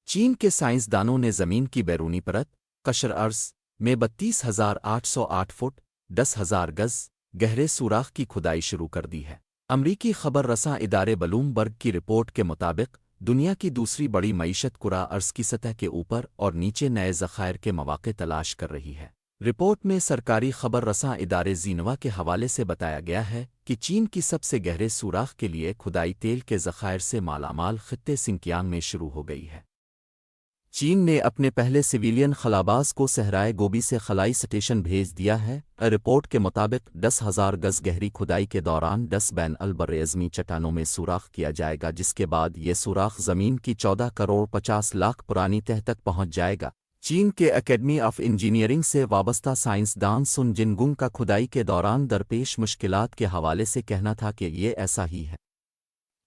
چین کے سائنسدانوں نے زمین کی بیرونی پرت قشر ارض میں 32,808 فٹ 10,000 گز گہرے سوراخ کی کھدائی شروع کر دی ہے۔ امریکی خبر رساں ادارے بلوم برگ کی رپورٹ کے مطابق دنیا کی دوسری بڑی معیشت کرہ ارض کی سطح کے اوپر اور نیچے نئے ذخائر کے مواقع تلاش کر رہی ہے۔ رپورٹ میں سرکاری خبر رساں ادارے زینوا کے حوالے سے بتایا گیا ہے کہ چین کی سب سے گہرے سوراخ کے لیے کھدائی تیل کے ذخائر سے مالا مال خطے سنکیانگ میں شروع ہو گئی ہے۔ چین نے اپنے پہلے سویلین خلاباز کو صحرائے گوبی سے خلائی سٹیشن بھیج دیا ہے۔ رپورٹ کے مطابق 10,000 گز گہری کھدائی کے دوران 10 بین البراعظمی چٹانوں میں سوراخ کیا جائے گا، جس کے بعد یہ سوراخ زمین کی 14 کروڑ 50 لاکھ پرانی تہ تک پہنچ جائے گا۔ چین کے اکیڈمی آف انجینئرنگ سے وابستہ سائنسدان سن جنگنگ کا کھدائی کے دوران درپیش مشکلات کے حوالے سے کہنا تھا کہ یہ ایسا ہی ہے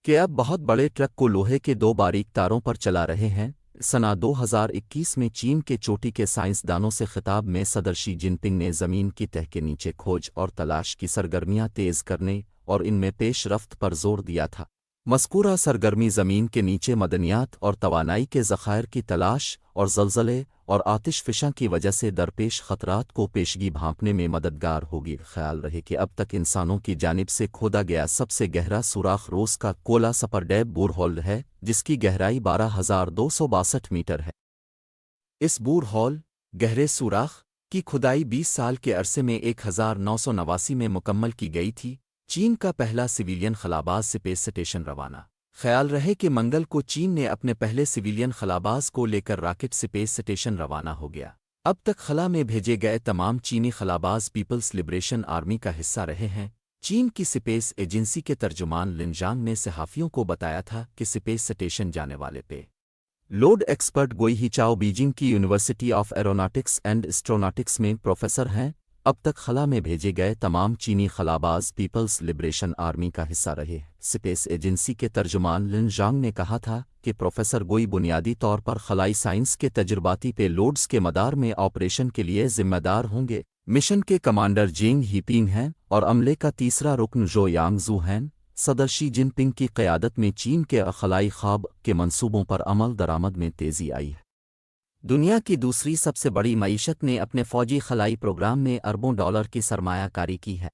کہ اب بہت بڑے ٹرک کو لوہے کے 2 باریک تاروں پر چلا رہے ہیں۔ سنہ 2021 میں چین کے چوٹی کے سائنسدانوں سے خطاب میں صدر شی جن پنگ نے زمین کی تہہ کے نیچے کھوج اور تلاش کی سرگرمیاں تیز کرنے اور ان میں پیش رفت پر زور دیا تھا۔ مذکورہ سرگرمی زمین کے نیچے معدنیات اور توانائی کے ذخائر کی تلاش اور زلزلے اور آتش فشاں کی وجہ سے درپیش خطرات کو پیشگی بھانپنے میں مددگار ہوگی۔ خیال رہے کہ اب تک انسانوں کی جانب سے کھودا گیا سب سے گہرا سوراخ روس کا کولا سپرڈیب بور ہول ہے، جس کی گہرائی 12,262 میٹر ہے۔ اس بور ہول گہرے سوراخ کی کھدائی 20 سال کے عرصے میں 1989 میں مکمل کی گئی تھی۔ چین کا پہلا سویلین خلاباز سپیس سٹیشن روانہ۔ خیال رہے کہ منگل کو چین نے اپنے پہلے سویلین خلاباز کو لے کر راکٹ سپیس سٹیشن روانہ ہو گیا۔ اب تک خلا میں بھیجے گئے تمام چینی خلاباز پیپلز لبریشن آرمی کا حصہ رہے ہیں۔ چین کی سپیس ایجنسی کے ترجمان لن جانگ نے صحافیوں کو بتایا تھا کہ سپیس سٹیشن جانے والے پے لوڈ ایکسپرٹ گوئی ہی چاؤ بیجنگ کی یونیورسٹی آف ایروناٹکس اینڈ اسٹروناٹکس میں پروفیسر ہیں۔ اب تک خلا میں بھیجے گئے تمام چینی خلاباز پیپلز لبریشن آرمی کا حصہ رہے۔ سپیس ایجنسی کے ترجمان لن جانگ نے کہا تھا کہ پروفیسر گوئی بنیادی طور پر خلائی سائنس کے تجرباتی پے لوڈز کے مدار میں آپریشن کے لیے ذمہ دار ہوں گے۔ مشن کے کمانڈر جینگ ہی پینگ ہیں اور عملے کا تیسرا رکن زھو یانگزو ہیں۔ صدر شی جن پنگ کی قیادت میں چین کے خلائی خواب کے منصوبوں پر عمل درآمد میں تیزی آئی ہے۔ دنیا کی دوسری سب سے بڑی معیشت نے اپنے فوجی خلائی پروگرام میں اربوں ڈالر کی سرمایہ کاری کی ہے۔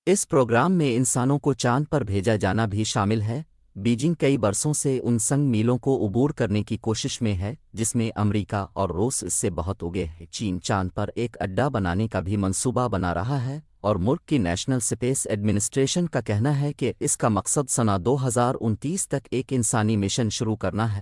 اس پروگرام میں انسانوں کو چاند پر بھیجا جانا بھی شامل ہے۔ بیجنگ کئی برسوں سے ان سنگ میلوں کو عبور کرنے کی کوشش میں ہے جس میں امریکہ اور روس اس سے بہت اوگے ہیں۔ چین چاند پر ایک اڈا بنانے کا بھی منصوبہ بنا رہا ہے اور ملک کی نیشنل سپیس ایڈمنسٹریشن کا کہنا ہے کہ اس کا مقصد سنہ 2029 تک ایک انسانی مشن شروع کرنا ہے۔